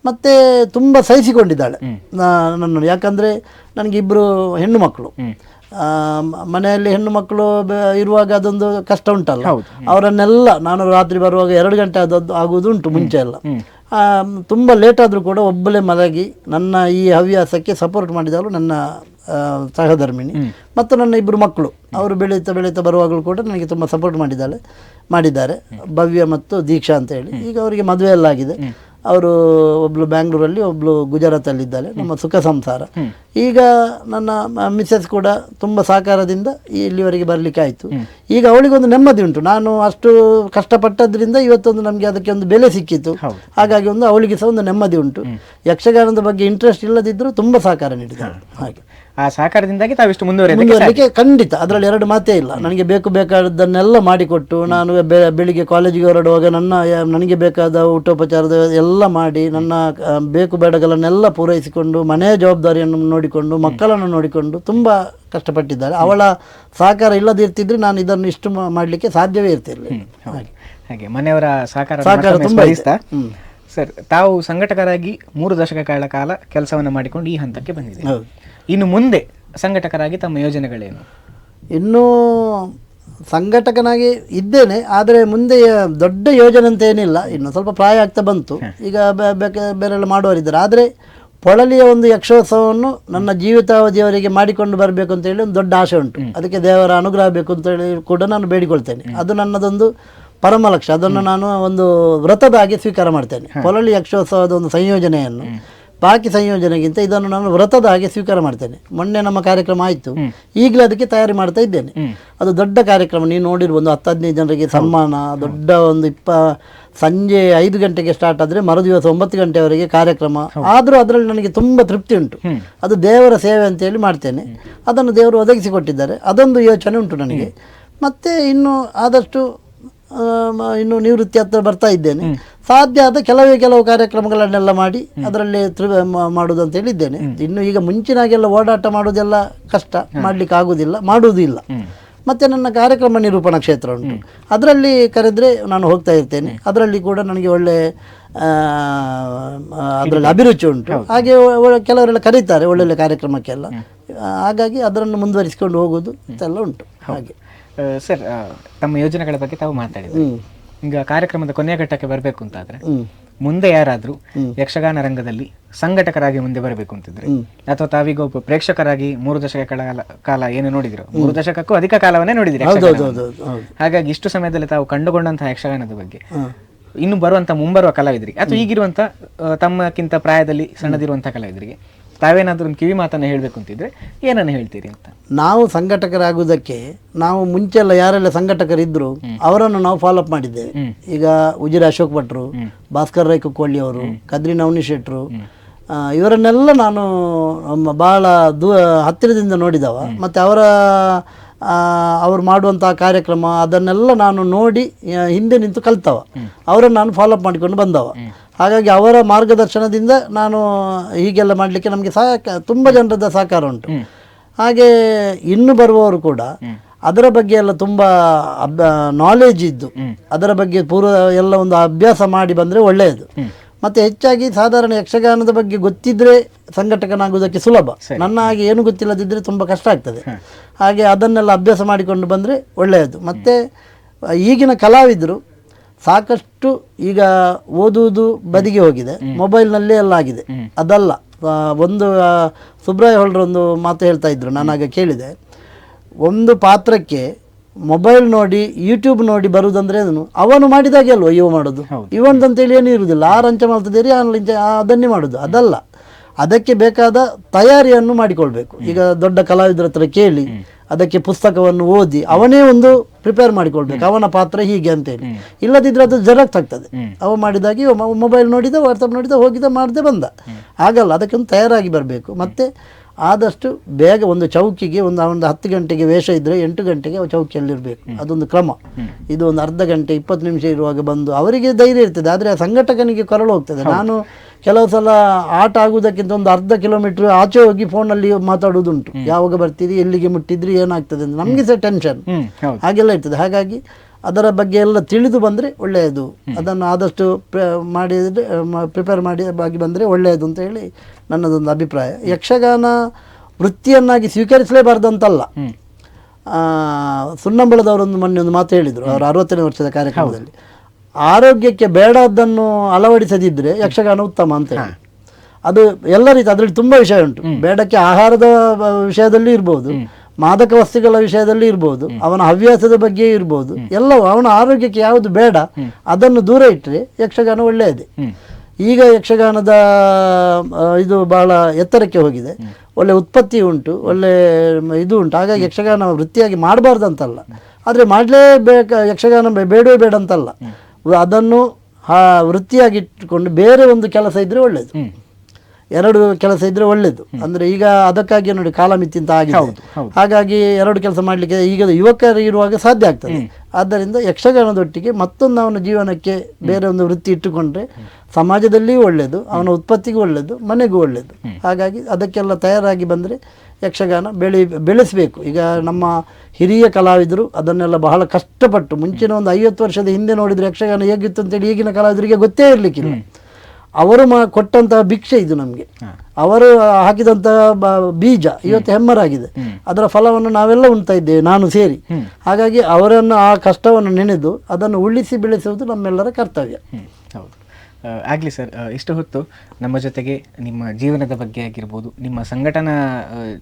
ಮತ್ತು ತುಂಬ ಸಹಿಸಿಕೊಂಡಿದ್ದಾಳೆ ನನ್ನನ್ನು. ಯಾಕಂದರೆ ನನಗೆ ಇಬ್ಬರು ಹೆಣ್ಣು ಮಕ್ಕಳು. ಮನೆಯಲ್ಲಿ ಹೆಣ್ಣು ಮಕ್ಕಳು ಇರುವಾಗ ಅದೊಂದು ಕಷ್ಟ ಉಂಟಲ್ಲ, ಅವರನ್ನೆಲ್ಲ ನಾನು ರಾತ್ರಿ ಬರುವಾಗ 2 ಗಂಟೆ ಆಗುವುದುಂಟು. ಮುಂಚೆ ಎಲ್ಲ ತುಂಬ ಲೇಟ್ ಆದರೂ ಕೂಡ ಒಬ್ಬಳೇ ಮಲಗಿ ನನ್ನ ಈ ಹವ್ಯಾಸಕ್ಕೆ ಸಪೋರ್ಟ್ ಮಾಡಿದವರು ನನ್ನ ಸಹಧರ್ಮಿಣಿ ಮತ್ತು ನನ್ನ ಇಬ್ಬರು ಮಕ್ಕಳು. ಅವರು ಬೆಳೀತಾ ಬರುವಾಗಲೂ ಕೂಡ ನನಗೆ ತುಂಬ ಸಪೋರ್ಟ್ ಮಾಡಿದ್ದಾರೆ. ಭವ್ಯ ಮತ್ತು ದೀಕ್ಷಾ ಅಂತ ಹೇಳಿ. ಈಗ ಅವರಿಗೆ ಮದುವೆ ಎಲ್ಲ ಆಗಿದೆ. ಅವರು ಒಬ್ಳು ಬ್ಯಾಂಗ್ಳೂರಲ್ಲಿ, ಒಬ್ಳು ಗುಜರಾತಲ್ಲಿದ್ದಾಳೆ. ನಮ್ಮ ಸುಖ ಸಂಸಾರ ಈಗ ನನ್ನ ಮಿಸ್ಸಸ್ ಕೂಡ ತುಂಬ ಸಹಕಾರದಿಂದ ಇಲ್ಲಿವರೆಗೆ ಬರಲಿಕ್ಕೆ ಆಯಿತು. ಈಗ ಅವಳಿಗೊಂದು ನೆಮ್ಮದಿ ಉಂಟು. ನಾನು ಅಷ್ಟು ಕಷ್ಟಪಟ್ಟದ್ರಿಂದ ಇವತ್ತೊಂದು ನಮಗೆ ಅದಕ್ಕೆ ಒಂದು ಬೆಲೆ ಸಿಕ್ಕಿತು. ಹಾಗಾಗಿ ಒಂದು ಅವಳಿಗೆ ಸಹ ಒಂದು ನೆಮ್ಮದಿ ಉಂಟು. ಯಕ್ಷಗಾನದ ಬಗ್ಗೆ ಇಂಟ್ರೆಸ್ಟ್ ಇಲ್ಲದಿದ್ದರೂ ತುಂಬ ಸಹಕಾರ ನೀಡಿದ್ದಾರೆ. ಹಾಗೆ ಆ ಸಹಕಾರದಿಂದಾಗಿ ತಾವಿಷ್ಟು ಮುಂದುವರಲಿಕ್ಕೆ ಖಂಡಿತ, ಅದರಲ್ಲಿ ಎರಡು ಮಾತೇ ಇಲ್ಲ. ನನಗೆ ಬೇಕಾದದ್ದನ್ನೆಲ್ಲ ಮಾಡಿಕೊಟ್ಟು, ನಾನು ಬೆಳಿಗ್ಗೆ ಕಾಲೇಜಿಗೆ ಹೊರಡುವಾಗ ನನಗೆ ಬೇಕಾದ ಊಟೋಪಚಾರದ ಎಲ್ಲ ಮಾಡಿ, ನನ್ನ ಬೇಕು ಬೇಡಗಳನ್ನೆಲ್ಲ ಪೂರೈಸಿಕೊಂಡು, ಮನೆಯ ಜವಾಬ್ದಾರಿಯನ್ನು ನೋಡಿಕೊಂಡು, ಮಕ್ಕಳನ್ನು ನೋಡಿಕೊಂಡು ತುಂಬ ಕಷ್ಟಪಟ್ಟಿದ್ದಾರೆ. ಅವಳ ಸಹಕಾರ ಇಲ್ಲದಿರ್ತಿದ್ರೆ ನಾನು ಇದನ್ನು ಇಷ್ಟು ಮಾಡಲಿಕ್ಕೆ ಸಾಧ್ಯವೇ ಇರ್ತಿರಲಿಲ್ಲ. ಹಾಗೆ ಮನೆಯವರ ಸಹಕಾರ ತುಂಬ ಸರ್, ತಾವು ಸಂಘಟಕರಾಗಿ 3 ದಶಕಗಳ ಕಾಲ ಕೆಲಸವನ್ನು ಮಾಡಿಕೊಂಡು ಈ ಹಂತಕ್ಕೆ ಬಂದಿದೆ. ಇನ್ನು ಮುಂದೆ ಸಂಘಟಕರಾಗಿ ತಮ್ಮ ಯೋಜನೆಗಳೇನು? ಇನ್ನೂ ಸಂಘಟಕನಾಗಿ ಇದ್ದೇನೆ, ಆದರೆ ಮುಂದೆ ದೊಡ್ಡ ಯೋಜನೆ ಅಂತ ಏನಿಲ್ಲ. ಇನ್ನು ಸ್ವಲ್ಪ ಪ್ರಾಯ ಆಗ್ತಾ ಬಂತು. ಈಗ ಬೇರೆಲ್ಲ ಮಾಡುವವರಿದ್ದಾರೆ. ಆದರೆ ಪೊಳಲಿಯ ಒಂದು ಯಕ್ಷೋತ್ಸವವನ್ನು ನನ್ನ ಜೀವಿತಾವಧಿಯವರೆಗೆ ಮಾಡಿಕೊಂಡು ಬರಬೇಕು ಅಂತೇಳಿ ಒಂದು ದೊಡ್ಡ ಆಸೆ ಉಂಟು. ಅದಕ್ಕೆ ದೇವರ ಅನುಗ್ರಹ ಬೇಕು ಅಂತೇಳಿ ಕೂಡ ನಾನು ಬೇಡಿಕೊಳ್ತೇನೆ. ಅದು ನನ್ನದೊಂದು ಪರಮ ಲಕ್ಷ್ಯ. ಅದನ್ನು ನಾನು ಒಂದು ವ್ರತದ ಹಾಗೆ ಸ್ವೀಕಾರ ಮಾಡ್ತೇನೆ. ಪೊಳಲಿ ಯಕ್ಷೋತ್ಸವದ ಒಂದು ಸಂಯೋಜನೆಯನ್ನು ಬಾಕಿ ಸಂಯೋಜನೆಗಿಂತ ಇದನ್ನು ನಾನು ವ್ರತದ ಹಾಗೆ ಸ್ವೀಕಾರ ಮಾಡ್ತೇನೆ. ಮೊನ್ನೆ ನಮ್ಮ ಕಾರ್ಯಕ್ರಮ ಆಯಿತು, ಈಗಲೇ ಅದಕ್ಕೆ ತಯಾರಿ ಮಾಡ್ತಾ ಇದ್ದೇನೆ. ಅದು ದೊಡ್ಡ ಕಾರ್ಯಕ್ರಮ, ನೀವು ನೋಡಿರ್ಬೋದು. 10-15 ಜನರಿಗೆ ಸನ್ಮಾನ, ದೊಡ್ಡ ಒಂದು ಸಂಜೆ 5 ಗಂಟೆಗೆ ಸ್ಟಾರ್ಟ್ ಆದರೆ ಮರುದಿವಸ 9 ಗಂಟೆವರೆಗೆ ಕಾರ್ಯಕ್ರಮ. ಆದರೂ ಅದರಲ್ಲಿ ನನಗೆ ತುಂಬ ತೃಪ್ತಿ ಉಂಟು. ಅದು ದೇವರ ಸೇವೆ ಅಂತೇಳಿ ಮಾಡ್ತೇನೆ. ಅದನ್ನು ದೇವರು ಒದಗಿಸಿಕೊಟ್ಟಿದ್ದಾರೆ. ಅದೊಂದು ಯೋಚನೆ ಉಂಟು ನನಗೆ. ಮತ್ತು ಇನ್ನು ಆದಷ್ಟು ಇನ್ನು ನಿವೃತ್ತಿ ಹತ್ರ ಬರ್ತಾ ಇದ್ದೇನೆ. ಸಾಧ್ಯ ಆದ ಕೆಲವು ಕಾರ್ಯಕ್ರಮಗಳನ್ನೆಲ್ಲ ಮಾಡಿ ಅದರಲ್ಲಿ ಮಾಡುವುದು ಅಂತ ಹೇಳಿದ್ದೇನೆ. ಇನ್ನು ಈಗ ಮುಂಚಿನಾಗೆಲ್ಲ ಓಡಾಟ ಮಾಡೋದೆಲ್ಲ ಕಷ್ಟ, ಮಾಡಲಿಕ್ಕೆ ಆಗುವುದಿಲ್ಲ, ಮಾಡುವುದೂ ಇಲ್ಲ. ಮತ್ತು ನನ್ನ ಕಾರ್ಯಕ್ರಮ ನಿರೂಪಣಾ ಕ್ಷೇತ್ರ ಉಂಟು, ಅದರಲ್ಲಿ ಕರೆದರೆ ನಾನು ಹೋಗ್ತಾ ಇರ್ತೇನೆ. ಅದರಲ್ಲಿ ಕೂಡ ನನಗೆ ಒಳ್ಳೆ ಅದರಲ್ಲಿ ಅಭಿರುಚಿ ಉಂಟು. ಹಾಗೆ ಕೆಲವರೆಲ್ಲ ಕರೀತಾರೆ ಒಳ್ಳೊಳ್ಳೆ ಕಾರ್ಯಕ್ರಮಕ್ಕೆಲ್ಲ. ಹಾಗಾಗಿ ಅದನ್ನು ಮುಂದುವರಿಸಿಕೊಂಡು ಹೋಗೋದು ಇದೆಲ್ಲ ಉಂಟು. ಹಾಗೆ ಸರ್, ತಮ್ಮ ಯೋಜನೆಗಳ ಬಗ್ಗೆ ತಾವು ಮಾತಾಡಿದ್ರಿ. ಈಗ ಕಾರ್ಯಕ್ರಮದ ಕೊನೆಯ ಘಟ್ಟಕ್ಕೆ ಬರಬೇಕು ಅಂತಾದ್ರೆ ಮುಂದೆ ಯಾರಾದ್ರೂ ಯಕ್ಷಗಾನ ರಂಗದಲ್ಲಿ ಸಂಘಟಕರಾಗಿ ಮುಂದೆ ಬರಬೇಕು ಅಂತಿದ್ರೆ, ಅಥವಾ ತಾವೀಗ ಒಬ್ಬ ಪ್ರೇಕ್ಷಕರಾಗಿ 3 ದಶಕಗಳ ಕಾಲ ಏನು ನೋಡಿದ್ರು, 3 ದಶಕಕ್ಕೂ ಅಧಿಕ ಕಾಲವನ್ನೇ ನೋಡಿದ್ರಿ. ಹಾಗಾಗಿ ಇಷ್ಟು ಸಮಯದಲ್ಲಿ ತಾವು ಕಂಡುಕೊಂಡಂತಹ ಯಕ್ಷಗಾನದ ಬಗ್ಗೆ ಇನ್ನು ಮುಂಬರುವ ಕಲಾವಿದರಿಗೆ ಅಥವಾ ಈಗಿರುವಂತ ತಮ್ಮಕ್ಕಿಂತ ಪ್ರಾಯದಲ್ಲಿ ಸಣ್ಣದಿರುವಂತಹ ಕಲಾವಿದರಿಗೆ ತಾವೇನಾದ್ರೂ ಒಂದು ಕಿವಿ ಮಾತನ್ನು ಹೇಳಬೇಕು ಅಂತಿದ್ರೆ ಏನನ್ನು ಹೇಳ್ತೀರಿ ಅಂತ? ನಾವು ಸಂಘಟಕರಾಗುವುದಕ್ಕೆ ನಾವು ಮುಂಚೆಲ್ಲ ಯಾರೆಲ್ಲ ಸಂಘಟಕರಿದ್ರು ಅವರನ್ನು ನಾವು ಫಾಲೋ ಅಪ್ ಮಾಡಿದ್ದೇವೆ. ಈಗ ಉಜಿರೆ ಅಶೋಕ್ ಭಟ್ರು, ಭಾಸ್ಕರ್ ರೈ ಕುಕ್ಕೊಳ್ಳಿ ಅವರು, ಕದ್ರಿ ನವನಿ ಶೆಟ್ರು, ಇವರನ್ನೆಲ್ಲ ನಾನು ಬಹಳ ಹತ್ತಿರದಿಂದ ನೋಡಿದವ. ಮತ್ತು ಅವರು ಮಾಡುವಂತಹ ಕಾರ್ಯಕ್ರಮ ಅದನ್ನೆಲ್ಲ ನಾನು ನೋಡಿ ಹಿಂದೆ ನಿಂತು ಕಲ್ತವ. ಅವರನ್ನು ನಾನು ಫಾಲೋ ಅಪ್ ಮಾಡಿಕೊಂಡು ಬಂದವ. ಹಾಗಾಗಿ ಅವರ ಮಾರ್ಗದರ್ಶನದಿಂದ ನಾನು ಹೀಗೆಲ್ಲ ಮಾಡಲಿಕ್ಕೆ ನಮಗೆ ತುಂಬ ಜನರದ ಸಹಕಾರ ಉಂಟು. ಹಾಗೆ ಇನ್ನು ಬರುವವರು ಕೂಡ ಅದರ ಬಗ್ಗೆ ಎಲ್ಲ ತುಂಬ ನಾಲೆಜ್ ಇದ್ದು ಅದರ ಬಗ್ಗೆ ಎಲ್ಲ ಒಂದು ಅಭ್ಯಾಸ ಮಾಡಿ ಬಂದರೆ ಒಳ್ಳೆಯದು. ಮತ್ತು ಹೆಚ್ಚಾಗಿ ಸಾಧಾರಣ ಯಕ್ಷಗಾನದ ಬಗ್ಗೆ ಗೊತ್ತಿದ್ರೆ ಸಂಘಟಕನಾಗುವುದಕ್ಕೆ ಸುಲಭ. ನನ್ನ ಹಾಗೆ ಏನು ಗೊತ್ತಿಲ್ಲದಿದ್ದರೆ ತುಂಬ ಕಷ್ಟ ಆಗ್ತದೆ. ಹಾಗೆ ಅದನ್ನೆಲ್ಲ ಅಭ್ಯಾಸ ಮಾಡಿಕೊಂಡು ಬಂದರೆ ಒಳ್ಳೆಯದು. ಮತ್ತು ಈಗಿನ ಕಲಾವಿದರು ಸಾಕಷ್ಟು ಈಗ ಓದುವುದು ಬದಿಗೆ ಹೋಗಿದೆ, ಮೊಬೈಲ್ನಲ್ಲೇ ಎಲ್ಲ ಆಗಿದೆ. ಅದಲ್ಲ, ಒಂದು ಸುಬ್ರಾಯ ಹೊಳ್ರೊಂದು ಮಾತು ಹೇಳ್ತಾ ಇದ್ರು, ನಾನಾಗ ಕೇಳಿದೆ. ಒಂದು ಪಾತ್ರಕ್ಕೆ ಮೊಬೈಲ್ ನೋಡಿ ಯೂಟ್ಯೂಬ್ ನೋಡಿ ಬರುವುದಂದ್ರೆ ಅವನು ಮಾಡಿದಾಗೆ ಅಲ್ವ ಇವ ಮಾಡೋದು. ಇವಂತಂತೇಳಿ ಏನೂ ಇರುವುದಿಲ್ಲ. ಆ ರಂಚ ಮಾಡ್ತಿದ್ದೀರಿ ಅದನ್ನೇ ಮಾಡೋದು. ಅದಲ್ಲ, ಅದಕ್ಕೆ ಬೇಕಾದ ತಯಾರಿಯನ್ನು ಮಾಡಿಕೊಳ್ಬೇಕು. ಈಗ ದೊಡ್ಡ ಕಲಾವಿದರ ಹತ್ರ ಕೇಳಿ ಅದಕ್ಕೆ ಪುಸ್ತಕವನ್ನು ಓದಿ ಅವನೇ ಒಂದು ಪ್ರಿಪೇರ್ ಮಾಡಿಕೊಳ್ಬೇಕು, ಅವನ ಪಾತ್ರ ಹೀಗೆ ಅಂತೇಳಿ. ಇಲ್ಲದಿದ್ದರೆ ಅದು ಜೆರಾಕ್ಸ್ ಆಗ್ತದೆ. ಅವ ಮಾಡಿದಾಗಿ ಮೊಬೈಲ್ ನೋಡಿದ, ವಾಟ್ಸಪ್ ನೋಡಿದ, ಹೋಗಿದ, ಮಾಡದೆ ಬಂದ. ಹಾಗಲ್ಲ, ಅದಕ್ಕೊಂದು ತಯಾರಾಗಿ ಬರಬೇಕು. ಮತ್ತು ಆದಷ್ಟು ಬೇಗ ಒಂದು ಚೌಕಿಗೆ ಒಂದು 10 ಗಂಟೆಗೆ ವೇಷ ಇದ್ದರೆ 8 ಗಂಟೆಗೆ ಚೌಕಿಯಲ್ಲಿರಬೇಕು. ಅದೊಂದು ಕ್ರಮ. ಇದು ಒಂದು ಅರ್ಧ ಗಂಟೆ 20 ನಿಮಿಷ ಇರುವಾಗ ಬಂದು ಅವರಿಗೆ ಧೈರ್ಯ ಇರ್ತದೆ. ಆದರೆ ಆ ಸಂಘಟಕನಿಗೆ ಕೊರಳು ಹೋಗ್ತದೆ. ನಾನು ಕೆಲವು ಸಲ ಆಟ ಆಗುವುದಕ್ಕಿಂತ ಒಂದು ಅರ್ಧ ಕಿಲೋಮೀಟ್ರ್ ಆಚೆ ಹೋಗಿ ಫೋನಲ್ಲಿ ಮಾತಾಡೋದುಂಟು. ಯಾವಾಗ ಬರ್ತೀರಿ, ಎಲ್ಲಿಗೆ ಮುಟ್ಟಿದ್ರಿ, ಏನಾಗ್ತದೆ ಅಂತ ನಮಗೆ ಸಹ ಟೆನ್ಷನ್ ಹಾಗೆಲ್ಲ ಇರ್ತದೆ. ಹಾಗಾಗಿ ಅದರ ಬಗ್ಗೆ ಎಲ್ಲ ತಿಳಿದು ಬಂದರೆ ಒಳ್ಳೆಯದು. ಅದನ್ನು ಆದಷ್ಟು ಪ್ರಿಪೇರ್ ಆಗಿ ಬಂದರೆ ಒಳ್ಳೆಯದು ಅಂತ ಹೇಳಿ ನನ್ನದೊಂದು ಅಭಿಪ್ರಾಯ. ಯಕ್ಷಗಾನ ವೃತ್ತಿಯನ್ನಾಗಿ ಸ್ವೀಕರಿಸಲೇಬಾರ್ದಂತಲ್ಲ. ಸುನ್ನಂಬಳದವರೊಂದು ಮೊನ್ನೆ ಒಂದು ಮಾತು ಹೇಳಿದರು, ಅವರು 60ನೇ ವರ್ಷದ ಕಾರ್ಯಕ್ರಮದಲ್ಲಿ. ಆರೋಗ್ಯಕ್ಕೆ ಬೇಡದನ್ನು ಅಳವಡಿಸದಿದ್ದರೆ ಯಕ್ಷಗಾನ ಉತ್ತಮ ಅಂತ ಹೇಳಿ. ಅದು ಎಲ್ಲ ರೀತಿ ಅದರಲ್ಲಿ ತುಂಬ ವಿಷಯ ಉಂಟು. ಬೇಡಕ್ಕೆ ಆಹಾರದ ವಿಷಯದಲ್ಲಿ ಇರ್ಬೋದು, ಮಾದಕ ವಸ್ತುಗಳ ವಿಷಯದಲ್ಲಿ ಇರ್ಬೋದು, ಅವನ ಹವ್ಯಾಸದ ಬಗ್ಗೆ ಇರ್ಬೋದು, ಎಲ್ಲವೂ ಅವನ ಆರೋಗ್ಯಕ್ಕೆ ಯಾವುದು ಬೇಡ ಅದನ್ನು ದೂರ ಇಟ್ಟರೆ ಯಕ್ಷಗಾನ ಒಳ್ಳೆಯದೇ. ಈಗ ಯಕ್ಷಗಾನದ ಇದು ಬಹಳ ಎತ್ತರಕ್ಕೆ ಹೋಗಿದೆ, ಒಳ್ಳೆ ಉತ್ಪತ್ತಿ ಉಂಟು, ಒಳ್ಳೆ ಇದು ಉಂಟು. ಹಾಗಾಗಿ ಯಕ್ಷಗಾನ ವೃತ್ತಿಯಾಗಿ ಮಾಡಬಾರ್ದು ಅಂತಲ್ಲ, ಆದರೆ ಮಾಡಲೇಬೇಕು, ಯಕ್ಷಗಾನ ಬೇಡವೇ ಬೇಡ ಅಂತಲ್ಲ. ಅದನ್ನು ವೃತ್ತಿಯಾಗಿ ಇಟ್ಟುಕೊಂಡು ಬೇರೆ ಒಂದು ಕೆಲಸ ಇದ್ದರೆ ಒಳ್ಳೆಯದು, ಎರಡು ಕೆಲಸ ಇದ್ದರೆ ಒಳ್ಳೆಯದು. ಅಂದರೆ ಈಗ ಅದಕ್ಕಾಗಿ ನೋಡಿ ಕಾಲಮಿತಿ ಅಂತ ಆಗಿದೆ, ಹಾಗಾಗಿ ಎರಡು ಕೆಲಸ ಮಾಡಲಿಕ್ಕೆ ಈಗ ಯುವಕರು ಇರುವಾಗ ಸಾಧ್ಯ ಆಗ್ತದೆ. ಆದ್ದರಿಂದ ಯಕ್ಷಗಾನದೊಟ್ಟಿಗೆ ಮತ್ತೊಂದು ಅವನ ಜೀವನಕ್ಕೆ ಬೇರೆ ಒಂದು ವೃತ್ತಿ ಇಟ್ಟುಕೊಂಡ್ರೆ ಸಮಾಜದಲ್ಲಿಯೂ ಒಳ್ಳೆಯದು, ಅವನ ಉತ್ಪತ್ತಿಗೂ ಒಳ್ಳೆಯದು, ಮನೆಗೂ ಒಳ್ಳೆಯದು. ಹಾಗಾಗಿ ಅದಕ್ಕೆಲ್ಲ ತಯಾರಾಗಿ ಬಂದರೆ ಯಕ್ಷಗಾನ ಬೆಳೆಸಬೇಕು. ಈಗ ನಮ್ಮ ಹಿರಿಯ ಕಲಾವಿದರು ಅದನ್ನೆಲ್ಲ ಬಹಳ ಕಷ್ಟಪಟ್ಟು ಮುಂಚಿನ ಒಂದು 50 ವರ್ಷದ ಹಿಂದೆ ನೋಡಿದರೆ ಯಕ್ಷಗಾನ ಹೇಗಿತ್ತು ಅಂತೇಳಿ ಈಗಿನ ಕಲಾವಿದರಿಗೆ ಗೊತ್ತೇ ಇರಲಿಕ್ಕಿಲ್ಲ. ಅವರು ಕೊಟ್ಟಂತಹ ಭಿಕ್ಷೆ ಇದು ನಮಗೆ, ಅವರು ಹಾಕಿದಂತಹ ಬೀಜ ಇವತ್ತು ಹೆಮ್ಮರಾಗಿದೆ, ಅದರ ಫಲವನ್ನು ನಾವೆಲ್ಲ ಉಣ್ತಾ ಇದ್ದೇವೆ, ನಾನು ಸೇರಿ. ಹಾಗಾಗಿ ಅವರನ್ನು ಆ ಕಷ್ಟವನ್ನು ನೆನೆದು ಅದನ್ನು ಉಳಿಸಿ ಬೆಳೆಸುವುದು ನಮ್ಮೆಲ್ಲರ ಕರ್ತವ್ಯ. ಹೌದು, ಆಗಲಿ ಸರ್. ಇಷ್ಟು ಹೊತ್ತು ನಮ್ಮ ಜೊತೆಗೆ ನಿಮ್ಮ ಜೀವನದ ಬಗ್ಗೆ ಆಗಿರ್ಬೋದು, ನಿಮ್ಮ ಸಂಘಟನಾ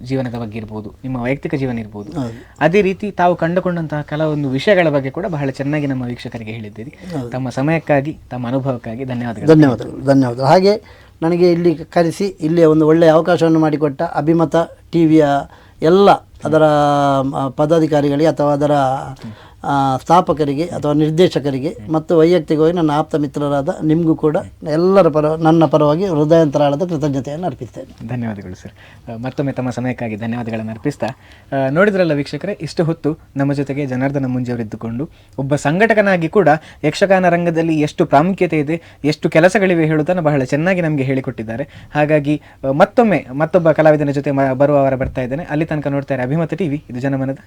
ಜೀವನದ ಬಗ್ಗೆ ಇರ್ಬೋದು, ನಿಮ್ಮ ವೈಯಕ್ತಿಕ ಜೀವನ ಇರ್ಬೋದು, ಅದೇ ರೀತಿ ತಾವು ಕಂಡುಕೊಂಡಂತಹ ಕೆಲವೊಂದು ವಿಷಯಗಳ ಬಗ್ಗೆ ಕೂಡ ಬಹಳ ಚೆನ್ನಾಗಿ ನಮ್ಮ ವೀಕ್ಷಕರಿಗೆ ಹೇಳಿದ್ದೀರಿ. ತಮ್ಮ ಸಮಯಕ್ಕಾಗಿ, ತಮ್ಮ ಅನುಭವಕ್ಕಾಗಿ ಧನ್ಯವಾದಗಳು. ಧನ್ಯವಾದಗಳು. ಹಾಗೆ ನನಗೆ ಇಲ್ಲಿ ಕರೆಸಿ ಇಲ್ಲಿ ಒಂದು ಒಳ್ಳೆಯ ಅವಕಾಶವನ್ನು ಮಾಡಿಕೊಟ್ಟ ಅಭಿಮತ ಟಿವಿಯ ಎಲ್ಲ ಅದರ ಪದಾಧಿಕಾರಿಗಳಿಗೆ ಅಥವಾ ಅದರ ಸ್ಥಾಪಕರಿಗೆ ಅಥವಾ ನಿರ್ದೇಶಕರಿಗೆ ಮತ್ತು ವೈಯಕ್ತಿಕವಾಗಿ ನನ್ನ ಆಪ್ತ ಮಿತ್ರರಾದ ನಿಮಗೂ ಕೂಡ ಎಲ್ಲರ ನನ್ನ ಪರವಾಗಿ ಹೃದಯಾಂತರಾಳದ ಕೃತಜ್ಞತೆಯನ್ನು ಅರ್ಪಿಸ್ತೇನೆ. ಧನ್ಯವಾದಗಳು ಸರ್. ಮತ್ತೊಮ್ಮೆ ತಮ್ಮ ಸಮಯಕ್ಕಾಗಿ ಧನ್ಯವಾದಗಳನ್ನು ಅರ್ಪಿಸ್ತಾ, ನೋಡಿದ್ರಲ್ಲ ವೀಕ್ಷಕರೇ, ಇಷ್ಟು ಹೊತ್ತು ನಮ್ಮ ಜೊತೆಗೆ ಜನಾರ್ದನ ಮುಂಜೆಯವರಿದ್ದುಕೊಂಡು ಒಬ್ಬ ಸಂಘಟಕನಾಗಿ ಕೂಡ ಯಕ್ಷಗಾನ ರಂಗದಲ್ಲಿ ಎಷ್ಟು ಪ್ರಾಮುಖ್ಯತೆ ಇದೆ, ಎಷ್ಟು ಕೆಲಸಗಳಿವೆ ಹೇಳುವುದನ್ನು ಬಹಳ ಚೆನ್ನಾಗಿ ನಮಗೆ ಹೇಳಿಕೊಟ್ಟಿದ್ದಾರೆ. ಹಾಗಾಗಿ ಮತ್ತೊಮ್ಮೆ ಮತ್ತೊಬ್ಬ ಕಲಾವಿದನ ಜೊತೆ ಬರುವವರ ಬರ್ತಾ ಇದ್ದೇನೆ. ಅಲ್ಲಿ ತನಕ ನೋಡ್ತಾರೆ ಅಭಿಮತ ಟಿವಿ, ಇದು ಜನಮನದ.